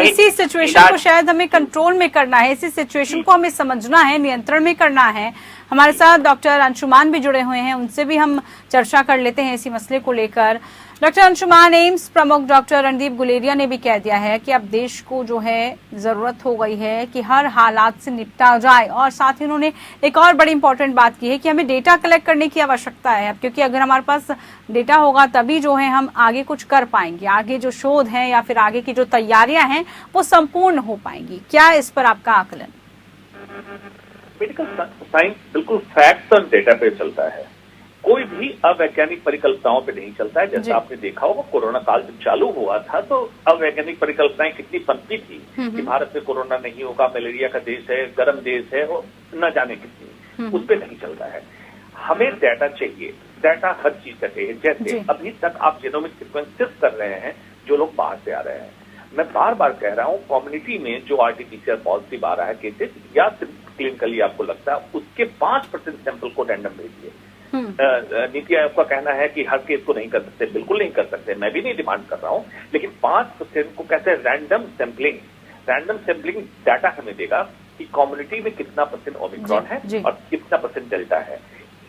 इसी सिचुएशन को शायद हमें कंट्रोल में करना है, इसी सिचुएशन को हमें समझना है, नियंत्रण में करना है। हमारे साथ डॉक्टर अंशुमान भी जुड़े हुए हैं, उनसे भी हम चर्चा कर लेते हैं इसी मसले को लेकर। डॉक्टर अंशुमान, एम्स प्रमुख डॉक्टर रणदीप गुलेरिया ने भी कह दिया है कि अब देश को जो है जरूरत हो गई है कि हर हालात से निपटा जाए, और साथ ही उन्होंने एक और बड़ी इंपॉर्टेंट बात की है कि हमें डेटा कलेक्ट करने की आवश्यकता है अब, क्योंकि अगर हमारे पास डेटा होगा तभी जो है हम आगे कुछ कर पाएंगे, आगे जो शोध है या फिर आगे की जो तैयारियां हैं वो संपूर्ण हो पाएंगी। क्या इस पर आपका आकलन? मेडिकल साइंस बिल्कुल फैक्ट्स और डेटा पे चलता है, कोई भी अवैज्ञानिक परिकल्पनाओं पे नहीं चलता है। जैसा आपने देखा होगा कोरोना काल जब चालू हुआ था तो अवैज्ञानिक परिकल्पनाएं कितनी पनपी थी कि भारत में कोरोना नहीं होगा, मलेरिया का देश है, गर्म देश है, वो न जाने कितनी, उस पर नहीं चलता है। हमें डाटा चाहिए, डाटा हर चीज का चाहिए। जैसे अभी तक आप जीनोमिक सीक्वेंसेस कर रहे हैं जो लोग बाहर से आ रहे हैं, मैं बार बार कह रहा हूं कम्युनिटी में जो आरटीपीसीआर पॉजिटिव आ रहा है केसेस या क्लिनिकली आपको लगता है उसके 5% सैंपल को रैंडम भेजिए। नीति आयोग का कहना है कि हर केस को नहीं कर सकते, बिल्कुल नहीं कर सकते, मैं भी नहीं डिमांड कर रहा हूं, लेकिन 5% को कैसे रैंडम सैंपलिंग डाटा हमें देगा कि कम्युनिटी में कितना % ओमिक्रॉन है और कितना % डेल्टा है।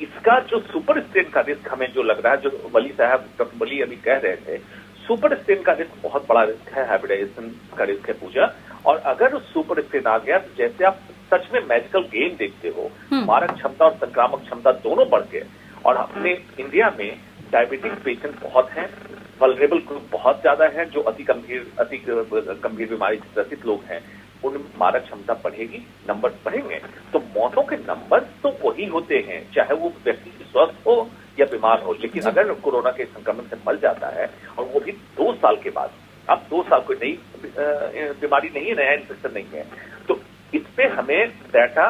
इसका जो सुपर स्ट्रेन का रिस्क हमें जो लग रहा है, जो वली साहब डॉक्टर वली अभी कह रहे थे, सुपर स्ट्रेन का रिस्क बहुत बड़ा रिस्क है, हाइब्रिडाइजेशन का रिस्क है पूजा। और अगर सुपर स्ट्रेन आ गया तो जैसे आप सच में मैजिकल गेम देखते हो, मारक क्षमता और संक्रामक क्षमता दोनों बढ़ गए। और अपने इंडिया में डायबिटिक पेशेंट बहुत हैं, वल्नरेबल ग्रुप बहुत ज्यादा है, जो अति गंभीर बीमारी से ग्रसित लोग हैं, उन मारक क्षमता बढ़ेगी, नंबर बढ़ेंगे तो मौतों के नंबर तो वही होते हैं, चाहे वो व्यक्ति स्वस्थ हो या बीमार हो। लेकिन अगर कोरोना के संक्रमण से मर जाता है और वो भी 2 साल के बाद, अब 2 साल कोई नई बीमारी नहीं है, नया इन्फेक्शन नहीं है, तो इस पे हमें डाटा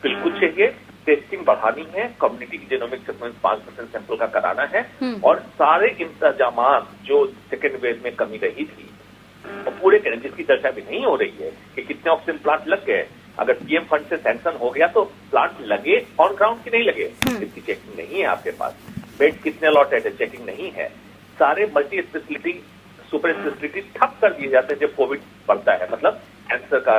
बिल्कुल चाहिए, टेस्टिंग बढ़ानी है, कम्युनिटी की जीनोमिक सीक्वेंस 5% सैंपल का कराना है, और सारे इंतजाम जो सेकेंड वेव में कमी रही थी और पूरे करें, जिसकी चर्चा भी नहीं हो रही है कि कितने ऑक्सीजन प्लांट लग गए, अगर पीएम फंड से सैंक्शन हो गया तो प्लांट लगे ऑन ग्राउंड की नहीं लगे, इसकी चेकिंग नहीं है आपके पास, बेड कितने अलॉटेड है चेकिंग नहीं है, सारे मल्टी स्पेशलिटी सुपर स्पेशलिटी ठप कर दिए जाते हैं जब कोविड बढ़ता है, मतलब कैंसर का,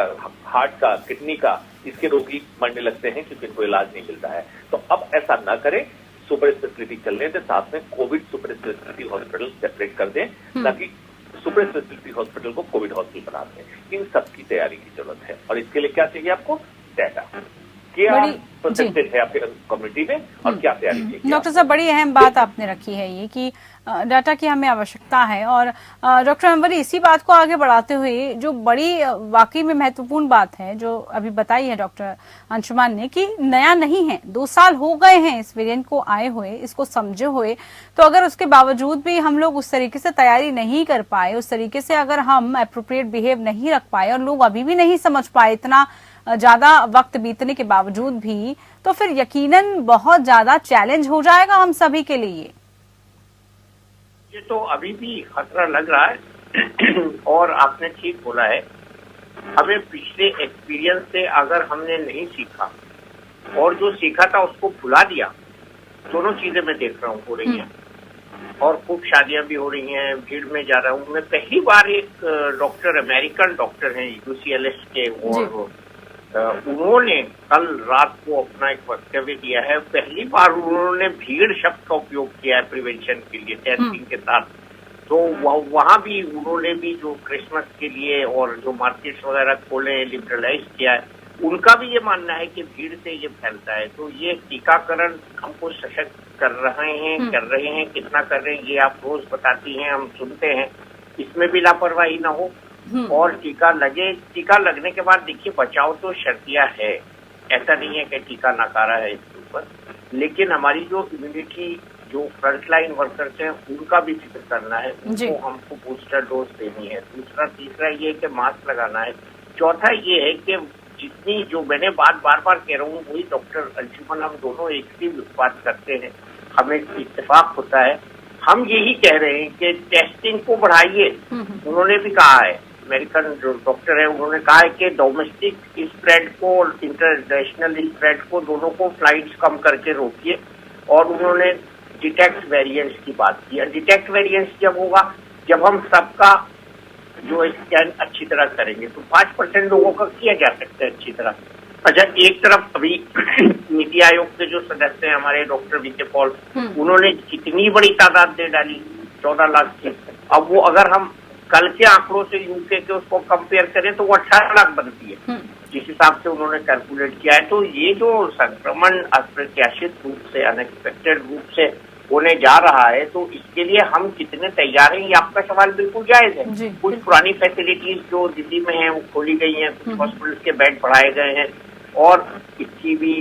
हार्ट का, किडनी का, इसके रोगी मरने लगते हैं क्योंकि इनको इलाज नहीं मिलता है। तो अब ऐसा न करें, सुपर स्पेशलिटी चलने दें, साथ में Covid super speciality hospital separate कर दें, ताकि सुपर स्पेशलिटी हॉस्पिटल को कोविड हॉस्पिटल बना दें। इन सबकी तैयारी की जरूरत है और इसके लिए क्या चाहिए आपको? डाटा, क्या परसेंटेज है आपके कम्युनिटी में और क्या तैयारी चाहिए। डॉक्टर साहब, बड़ी अहम बात आपने रखी है ये कि डाटा की हमें आवश्यकता है, और डॉक्टर अंवरी इसी बात को आगे बढ़ाते हुए जो बड़ी वाकई में महत्वपूर्ण बात है जो अभी बताई है डॉक्टर अंशुमान ने कि नया नहीं है, 2 साल हो गए हैं इस वेरिएंट को आए हुए, इसको समझे हुए, तो अगर उसके बावजूद भी हम लोग उस तरीके से तैयारी नहीं कर पाए, उस तरीके से अगर हम अप्रोप्रिएट बिहेव नहीं रख पाए और लोग अभी भी नहीं समझ पाए इतना ज्यादा वक्त बीतने के बावजूद भी, तो फिर यकीनन बहुत ज्यादा चैलेंज हो जाएगा हम सभी के लिए। ये तो अभी भी खतरा लग रहा है और आपने ठीक बोला है, हमें पिछले एक्सपीरियंस से अगर हमने नहीं सीखा और जो सीखा था उसको भुला दिया, दोनों चीजें मैं देख रहा हूँ हो रही हैं और खूब शादियां भी हो रही हैं, भीड़ में जा रहा हूँ मैं। पहली बार एक डॉक्टर, अमेरिकन डॉक्टर हैं यूसीएलएस के, और उन्होंने कल रात को अपना एक वक्तव्य दिया है। पहली बार उन्होंने भीड़ शब्द का उपयोग किया है प्रिवेंशन के लिए, टेस्टिंग के साथ। तो वहां भी उन्होंने भी जो क्रिसमस के लिए और जो मार्केट्स वगैरह खोले, लिबरलाइज किया है, उनका भी ये मानना है कि भीड़ से ये फैलता है। तो ये टीकाकरण हमको सशक्त कर रहे हैं, कितना कर रहे हैं ये आप रोज बताती हैं, हम सुनते हैं, इसमें भी लापरवाही ना हो और टीका लगे। टीका लगने के बाद देखिए बचाव तो शर्तिया है, ऐसा नहीं है कि टीका नकारा है इसके ऊपर, लेकिन हमारी जो इम्यूनिटी, जो फ्रंट लाइन वर्कर्स हैं, उनका भी फिक्र करना है, उनको हमको बूस्टर डोज देनी है। दूसरा, तीसरा ये है कि मास्क लगाना है। चौथा ये है कि जितनी, जो मैंने बार बार कह रहा हूँ, वही डॉक्टर अंशुमन, हम दोनों एक ही बात करते हैं, हमें इत्तेफाक होता है, हम यही कह रहे हैं कि टेस्टिंग को बढ़ाइए। उन्होंने भी कहा है, अमेरिकन जो डॉक्टर है उन्होंने कहा है कि डोमेस्टिक स्प्रेड को, इंटरनेशनल स्प्रेड को, दोनों को फ्लाइट्स कम करके रोकिए। और उन्होंने डिटेक्ट वेरिएंट्स की बात की। डिटेक्ट वेरिएंट्स जब होगा जब हम सबका जो स्कैन अच्छी तरह करेंगे, तो 5% लोगों का किया जा सकता है अच्छी तरह। अच्छा, एक तरफ अभी नीति आयोग के जो सदस्य हैं हमारे डॉक्टर वीके पॉल, उन्होंने कितनी बड़ी तादाद दे डाली, 14 लाख की। अब वो अगर हम कल के आंकड़ों से यूके के उसको कंपेयर करें तो वो 18 लाख बनती है, जिस हिसाब से उन्होंने कैलकुलेट किया है। तो ये जो संक्रमण अप्रत्याशित रूप से, अनएक्सपेक्टेड रूप से होने जा रहा है, तो इसके लिए हम कितने तैयार हैं, ये आपका सवाल बिल्कुल जायज है। कुछ पुरानी फैसिलिटीज जो दिल्ली में है वो खोली गई हैं, कुछ हॉस्पिटल के बेड बढ़ाए गए हैं, और इसकी भी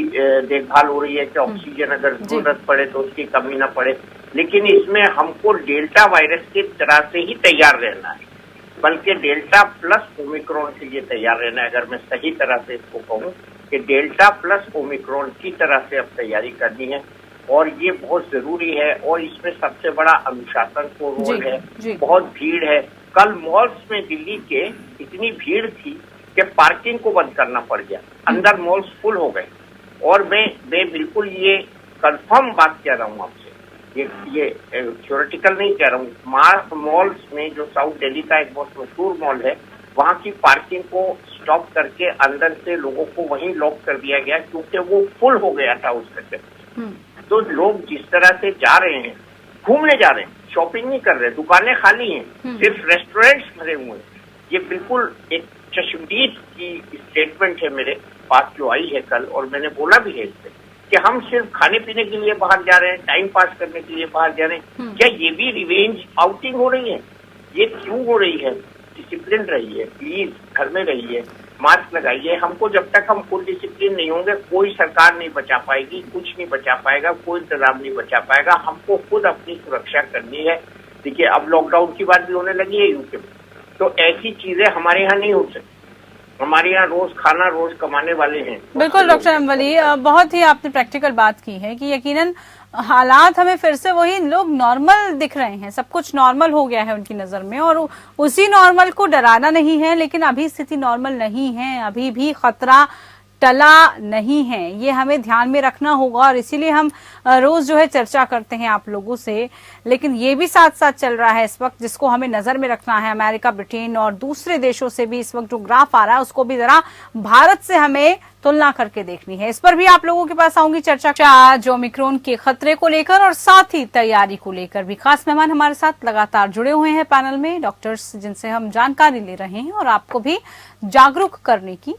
देखभाल हो रही है कि ऑक्सीजन अगर जरूरत पड़े तो उसकी कमी न पड़े। लेकिन इसमें हमको डेल्टा वायरस की तरह से ही तैयार रहना है, बल्कि डेल्टा प्लस ओमिक्रॉन के लिए तैयार रहना है। अगर मैं सही तरह से इसको कहूँ कि डेल्टा प्लस ओमिक्रॉन की तरह से अब तैयारी करनी है, और ये बहुत जरूरी है। और इसमें सबसे बड़ा अनुशासन को रोल है। बहुत भीड़ है, कल मॉल्स में दिल्ली के इतनी भीड़ थी कि पार्किंग को बंद करना पड़ गया, अंदर मॉल्स फुल हो गए। और मैं बिल्कुल ये कंफर्म बात कह रहा हूँ आपसे, ये थ्योरेटिकल नहीं कह रहा हूँ। मॉल्स में जो साउथ दिल्ली का एक बहुत मशहूर मॉल है, वहाँ की पार्किंग को स्टॉप करके अंदर से लोगों को वहीं लॉक कर दिया गया, क्योंकि वो फुल हो गया था उस वजह। तो लोग जिस तरह से जा रहे हैं, घूमने जा रहे हैं, शॉपिंग नहीं कर रहे, दुकानें खाली हैं, सिर्फ रेस्टोरेंट्स भरे हुए हैं। ये बिल्कुल एक चश्मदीद की स्टेटमेंट है मेरे पास जो आई है कल, और मैंने बोला भी है इससे कि हम सिर्फ खाने पीने के लिए बाहर जा रहे हैं, टाइम पास करने के लिए बाहर जा रहे हैं। क्या ये भी रिवेंज आउटिंग हो रही है? ये क्यों हो रही है? डिसिप्लिन रहिए प्लीज, घर में रहिए, मास्क लगाइए। हमको जब तक हम खुद डिसिप्लिन नहीं होंगे, कोई सरकार नहीं बचा पाएगी, कुछ नहीं बचा पाएगा, कोई इंतजाम नहीं बचा पाएगा। हमको खुद अपनी सुरक्षा करनी है। देखिए, अब लॉकडाउन की बात भी होने लगी है यूके में, तो ऐसी चीजें हमारे यहाँ नहीं हो सकती। हमारे यहाँ रोज खाना, रोज कमाने वाले हैं। बिल्कुल डॉक्टर अम्बली, बहुत ही आपने प्रैक्टिकल बात की है कि यकीनन हालात हमें फिर से वही, लोग नॉर्मल दिख रहे हैं, सब कुछ नॉर्मल हो गया है उनकी नजर में, और उसी नॉर्मल को डराना नहीं है। लेकिन अभी स्थिति नॉर्मल नहीं है, अभी भी खतरा टला नहीं है, ये हमें ध्यान में रखना होगा। और इसीलिए हम रोज जो है चर्चा करते हैं आप लोगों से। लेकिन ये भी साथ साथ चल रहा है इस वक्त, जिसको हमें नजर में रखना है। अमेरिका, ब्रिटेन और दूसरे देशों से भी इस वक्त जो ग्राफ आ रहा है, उसको भी जरा भारत से हमें तुलना करके देखनी है। इस पर भी आप लोगों के पास आऊंगी चर्चा, जो ओमिक्रॉन के खतरे को लेकर और साथ ही तैयारी को लेकर भी। खास मेहमान हमारे साथ लगातार जुड़े हुए हैं पैनल में, डॉक्टर्स जिनसे हम जानकारी ले रहे हैं और आपको भी जागरूक करने की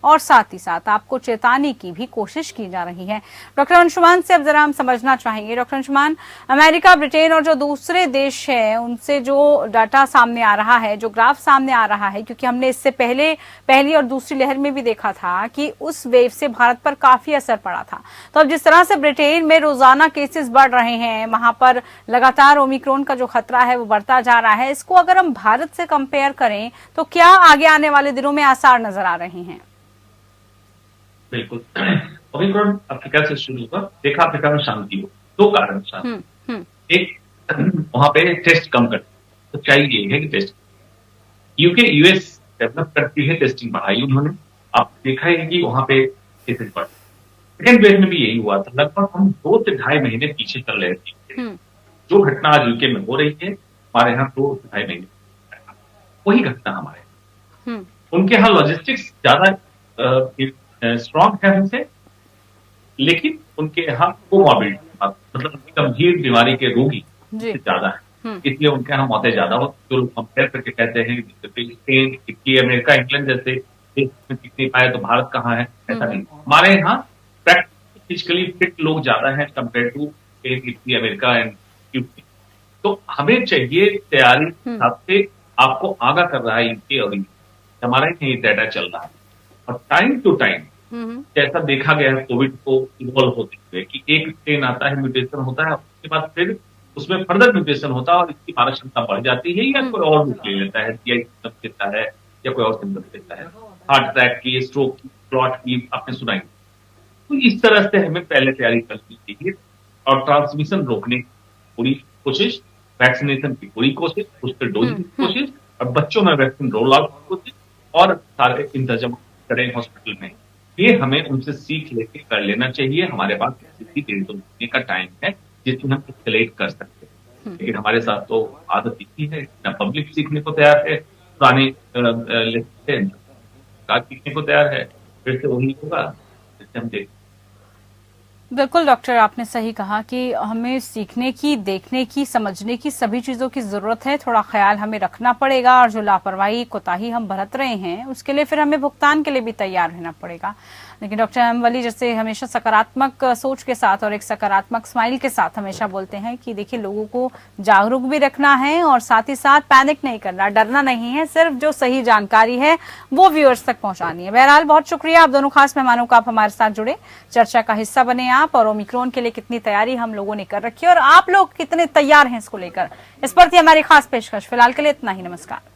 और साथ ही साथ आपको चेताने की भी कोशिश की जा रही है। डॉक्टर अंशुमान से अब जरा हम समझना चाहेंगे। डॉक्टर अंशुमान, अमेरिका, ब्रिटेन और जो दूसरे देश हैं, उनसे जो डाटा सामने आ रहा है, जो ग्राफ सामने आ रहा है, क्योंकि हमने इससे पहली और दूसरी लहर में भी देखा था कि उस वेव से भारत पर काफी असर पड़ा था। तो अब जिस तरह से ब्रिटेन में रोजाना केसेस बढ़ रहे हैं, वहां पर लगातार ओमिक्रॉन का जो खतरा है वो बढ़ता जा रहा है, इसको अगर हम भारत से कंपेयर करें तो क्या आगे आने वाले दिनों में आसार नजर आ रहे हैं? बिल्कुल, ओमिक्रॉन अफ्रीका से शुरू हुआ, देखा अफ्रीका में शांति हो, दो कारण शांति। एक, वहां पे टेस्ट कम कर, तो चाहिए है कि टेस्ट, यूके यूएस डेवलप करती है, टेस्टिंग बढ़ाई उन्होंने। आप देखा है कि वहां पे केसेस बढ़। सेकेंड वेव में भी यही हुआ था। लगभग हम 2 से 2.5 महीने पीछे चल रहे थे। जो घटना आज यूके में हो रही है, हमारे यहाँ 2 से 2.5 महीने वही घटना हमारे। उनके यहाँ लॉजिस्टिक्स ज्यादा स्ट्रॉन्ग है हमसे, लेकिन उनके यहाँ कोमॉर्बिड, मतलब गंभीर बीमारी के रोगी ज्यादा है, इसलिए उनके यहाँ मौतें ज्यादा हो। जो लोग कंपेयर करके कहते हैं स्पेन, इटली, अमेरिका, इंग्लैंड जैसे देश में टिक नहीं पाए तो भारत कहाँ है, ऐसा नहीं। हमारे यहाँ फिजिकली फिट लोग ज्यादा हैं compare to Spain, Italy, America and UK. तो हमें चाहिए तैयारी हिसाब से, आपको आगाह कर रहा है यूके और हमारे यहाँ डाटा चल रहा है। और टाइम टू टाइम जैसा देखा गया है कोविड को इवॉल्व होते हुए कि एक स्ट्रेन आता है, म्यूटेशन होता है, उसके बाद फिर उसमें फर्दर म्यूटेशन होता है और इसकी मारक क्षमता बढ़ जाती है, या कोई और रूप ले लेता है, सिम्टम्स देता है या कोई और सिम्टम्स देता है, हार्ट अटैक की, स्ट्रोक की, क्लॉट की आपने सुनाई। तो इस तरह से हमें पहले तैयारी करनी चाहिए और ट्रांसमिशन रोकने की पूरी कोशिश, वैक्सीनेशन की पूरी कोशिश, बूस्टर डोज की कोशिश, और बच्चों में वैक्सीन रोल आउट की कोशिश, और सारे इंतजाम करें हॉस्पिटल में। ये हमें उनसे सीख लेके कर लेना चाहिए। हमारे पास 1.5 महीने का टाइम है जिसमें हम एस्केलेट कर सकते हैं, लेकिन हमारे साथ तो आदत इतनी है ना, पब्लिक सीखने को तैयार है, पुराने लिस्ट से सीखने को तैयार है, फिर से वही होगा जिससे हम देख। बिल्कुल डॉक्टर, आपने सही कहा कि हमें सीखने की, देखने की, समझने की सभी चीजों की जरूरत है। थोड़ा ख्याल हमें रखना पड़ेगा और जो लापरवाही, कोताही हम बरत रहे हैं उसके लिए फिर हमें भुगतान के लिए भी तैयार रहना पड़ेगा। लेकिन डॉक्टर एम वली जैसे हमेशा सकारात्मक सोच के साथ और एक सकारात्मक स्माइल के साथ हमेशा बोलते हैं कि देखिए लोगों को जागरूक भी रखना है और साथ ही साथ पैनिक नहीं करना, डरना नहीं है, सिर्फ जो सही जानकारी है वो व्यूअर्स तक पहुंचानी है। बहरहाल बहुत शुक्रिया आप दोनों खास मेहमानों का, आप हमारे साथ जुड़े, चर्चा का हिस्सा बने आप, और ओमिक्रॉन के लिए कितनी तैयारी हम लोगों ने कर रखी है और आप लोग कितने तैयार हैं इसको लेकर, इस पर थी हमारी खास पेशकश। फिलहाल के लिए इतना ही, नमस्कार।